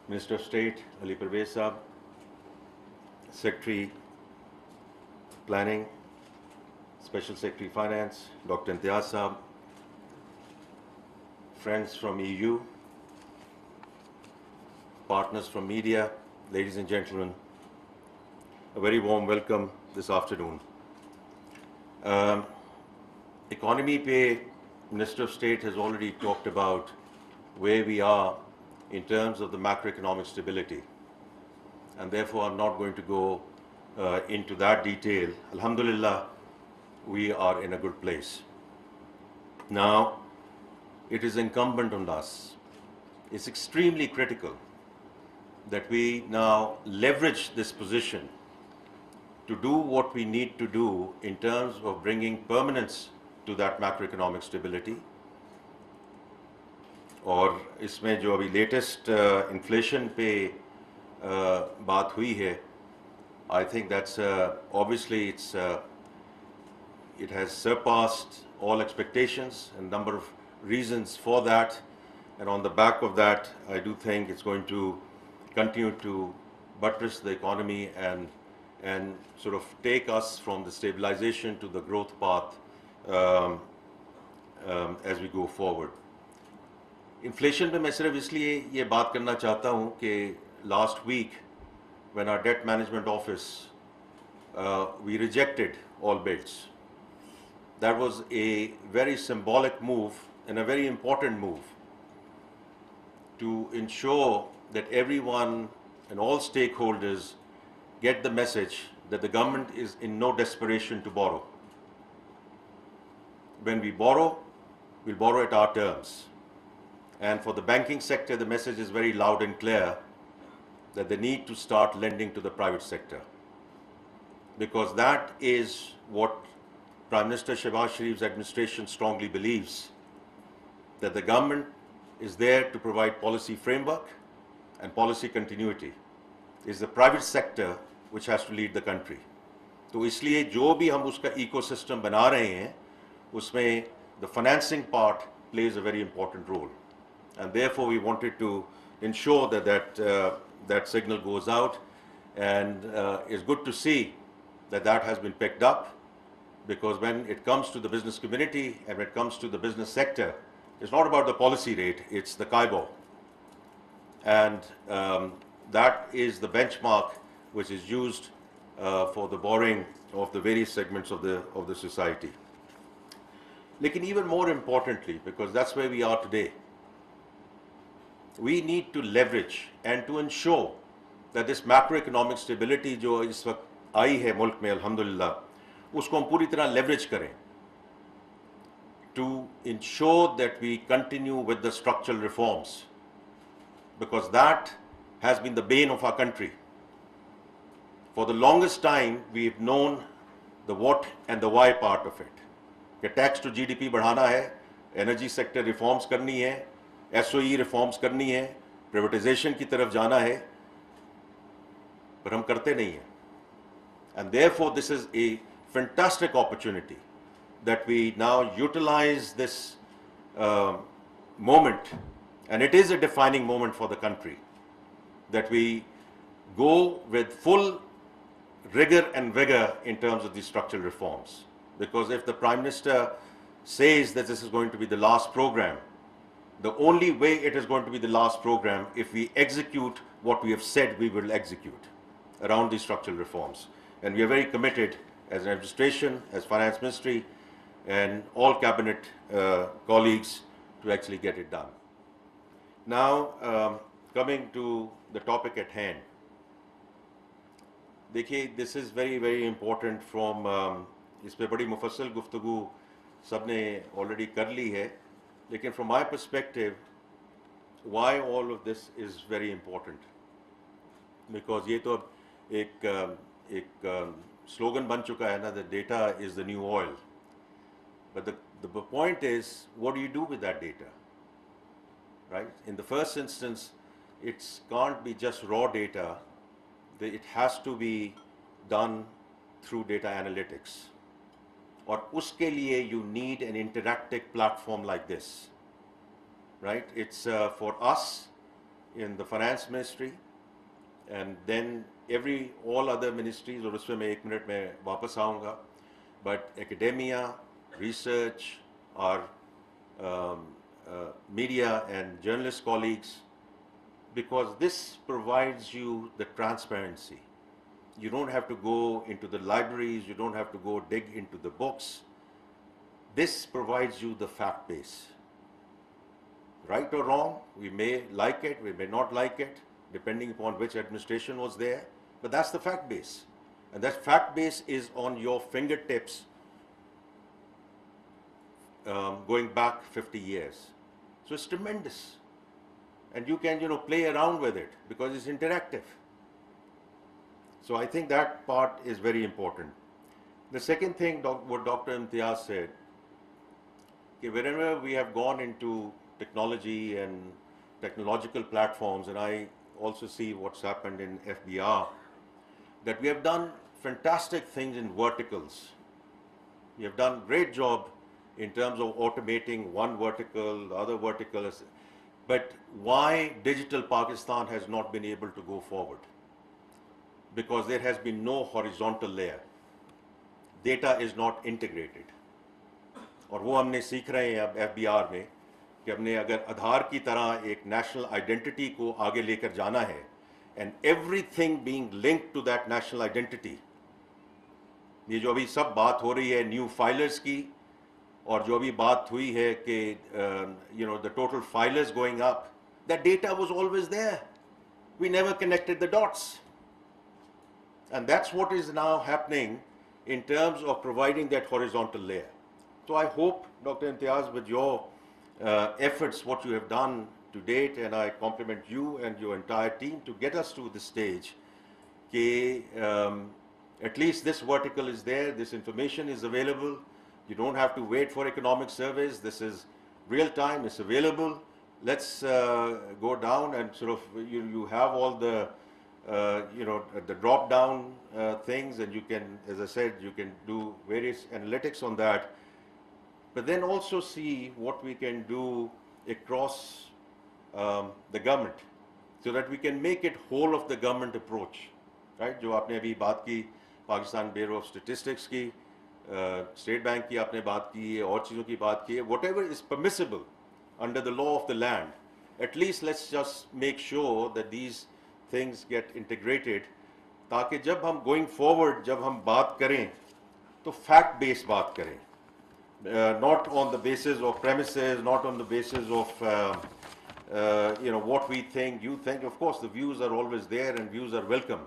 Minister of State Ali Parvez Saab, Secretary Planning, Special Secretary Finance Dr. Imtiaz Saab, friends from EU, partners from media, ladies and gentlemen, a very warm welcome this afternoon. Economy pe, Minister of State has already talked about where we are in terms of the macroeconomic stability, and therefore I'm not going to go into that detail. Alhamdulillah, we are in a good place. Now, it is incumbent on us, it's extremely critical that we now leverage this position to do what we need to do in terms of bringing permanence to that macroeconomic stability. और इसमें जो अभी latest inflation पे बात हुई है, I think that's obviously it has surpassed all expectations, and number of reasons for that, and on the back of that I do think it's going to continue to buttress the economy and sort of take us from the stabilization to the growth path as we go forward. Inflation पे मैं सिर्फ इसलिए ये बात करना चाहता हूँ कि last week when our debt management office we rejected all bids. That was a very symbolic move and a very important move to ensure that everyone and all stakeholders get the message that the government is in no desperation to borrow. When we borrow, we'll borrow at our terms. And for the banking sector, the message is very loud and clear that they need to start lending to the private sector, because that is what Prime Minister Shehbaz Sharif's administration strongly believes, that the government is there to provide policy framework and policy continuity. It's the private sector which has to lead the country. तो इसलिए जो भी हम उसका ecosystem बना रहे हैं, उसमें the financing part plays a very important role. And therefore we wanted to ensure that signal goes out, and it's good to see that has been picked up, because when it comes to the business community and when it comes to the business sector, it's not about the policy rate, it's the KIBOR. And that is the benchmark which is used for the borrowing of the various segments of the society. Lekin even more importantly, because that's where we are today, we need to leverage and to ensure that this macroeconomic stability जो इस वक्त आई है मुल्क में अल्हम्दुलिल्लाह, उसको हम पूरी तरह leverage करें to ensure that we continue with the structural reforms, because that has been the bane of our country. For the longest time we've known the what and the why part of it, कि tax to GDP बढ़ाना है, energy sector reforms करनी है, SOE reforms करनी है, privatization की तरफ जाना है, पर हम करते नहीं हैं. And therefore this is a fantastic opportunity that we now utilize this moment, and it is a defining moment for the country, that we go with full rigor and vigor in terms of these structural reforms. Because if the Prime Minister says that this is going to be the last program, the only way it is going to be the last program if we execute what we have said we will execute around these structural reforms. And we are very committed as an administration, as Finance Ministry, and all cabinet colleagues to actually get it done. Now, coming to the topic at hand. देखिए, this is very, very important from इस पे बड़ी मुफस्सल गुफ्तगू सबने already कर ली है, लेकिन from my perspective, why all of this is very important, because ये तो एक slogan बन चुका है ना, the data is the new oil. But the point is, what do you do with that data, right? In the first instance, it can't be just raw data. It has to be done through data analytics. और उसके लिए you need an interactive platform like this, right? It's for us in the finance ministry, and then all other ministries, और उसमें मैं 1 minute में वापस आऊँगा, but academia, research, our media and journalist colleagues, because this provides you the transparency. You don't have to go into the libraries, you don't have to go dig into the books. This provides you the fact base. Right or wrong, we may like it, we may not like it, depending upon which administration was there, but that's the fact base. And that fact base is on your fingertips, going back 50 years. So it's tremendous. And you can, play around with it because it's interactive. So I think that part is very important. The second thing, what Dr. Imtiaz said, wherever we have gone into technology and technological platforms, and I also see what's happened in FBR, that we have done fantastic things in verticals. We have done a great job in terms of automating one vertical, the other vertical. But why digital Pakistan has not been able to go forward? Because there has been no horizontal layer. Data is not integrated. और वो हमने सीख रहे हैं अब FBR में कि हमने अगर आधार की तरह एक national identity को आगे लेकर जाना है, and everything being linked to that national identity. ये जो अभी सब बात हो रही है new filers की, और जो अभी बात हुई है कि the total filers going up, that data was always there. We never connected the dots. And that's what is now happening in terms of providing that horizontal layer. So I hope, Dr. Imtiaz, with your efforts, what you have done to date, and I compliment you and your entire team to get us to this stage, at least this vertical is there, this information is available. You don't have to wait for economic surveys. This is real time, it's available. Let's go down and sort of, you have all the, the drop down things, and you can, as I said, you can do various analytics on that. But then also see what we can do across the government, so that we can make it whole of the government approach, right? जो आपने अभी बात की Pakistan bureau of statistics की, state bank की आपने बात की है, और चीज़ों की बात की है, whatever is permissible under the law of the land, at least let's just make sure that these things get integrated, ताकि जब हम going forward, जब हम बात करें तो fact based बात करें, not on the basis of premises, not on the basis of what we think, you think. Of course, the views are always there and views are welcome.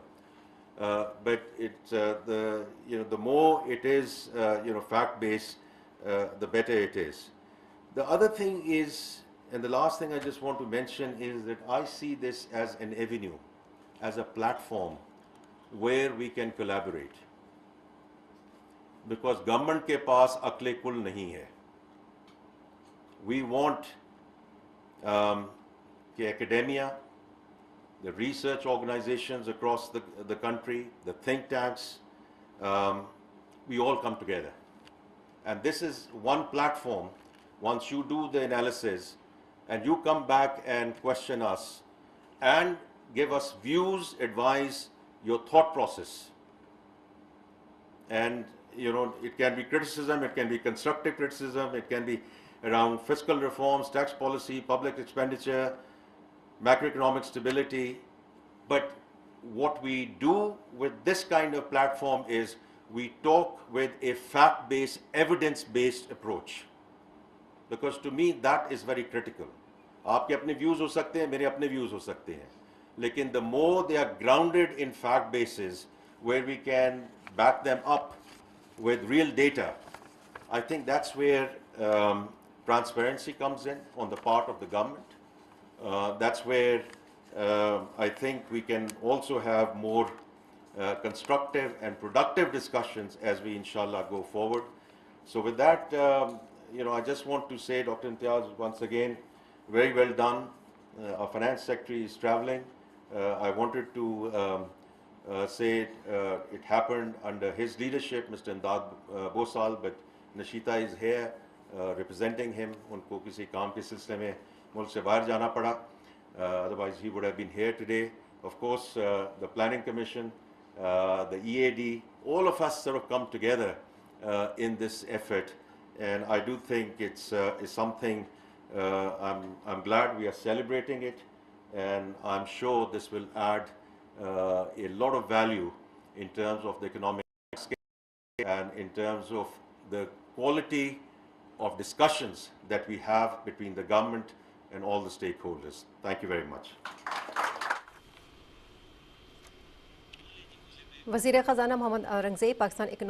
But it's the more it is fact-based, the better it is. The other thing is, and the last thing I just want to mention is that I see this as an avenue, as a platform where we can collaborate. Because government के पास अक्ले कुल नहीं है. We want the academia, the research organizations across the country, the think tanks, we all come together. And this is one platform. Once you do the analysis and you come back and question us and give us views, advice, your thought process. And it can be criticism, it can be constructive criticism, it can be around fiscal reforms, tax policy, public expenditure, macroeconomic stability. But what we do with this kind of platform is we talk with a fact-based, evidence-based approach. Because to me that is very critical. आपके अपने views हो सकते हैं, मेरे अपने views हो सकते हैं. लेकिन the more they are grounded in fact bases, where we can back them up with real data, I think that's where transparency comes in on the part of the government. That's where I think we can also have more constructive and productive discussions as we inshallah go forward. So with that, I just want to say, Dr. Imtiaz, once again, very well done. Our finance secretary is traveling. I wanted to say it happened under his leadership, Mr. Imdad Bosal, but Nashita is here representing him. उनको किसी काम के सिलसिले में मुल्क से बाहर जाना पड़ा. Otherwise, he would have been here today. Of course, the Planning Commission, the EAD, all of us sort of come together in this effort. And I do think it's something, I'm glad we are celebrating it. And I'm sure this will add a lot of value in terms of the economic scale and in terms of the quality of discussions that we have between the government and all the stakeholders. Thank you very much. वज़ीर ख़ज़ाना मोहम्मद औरंगज़ेब पाकिस्तान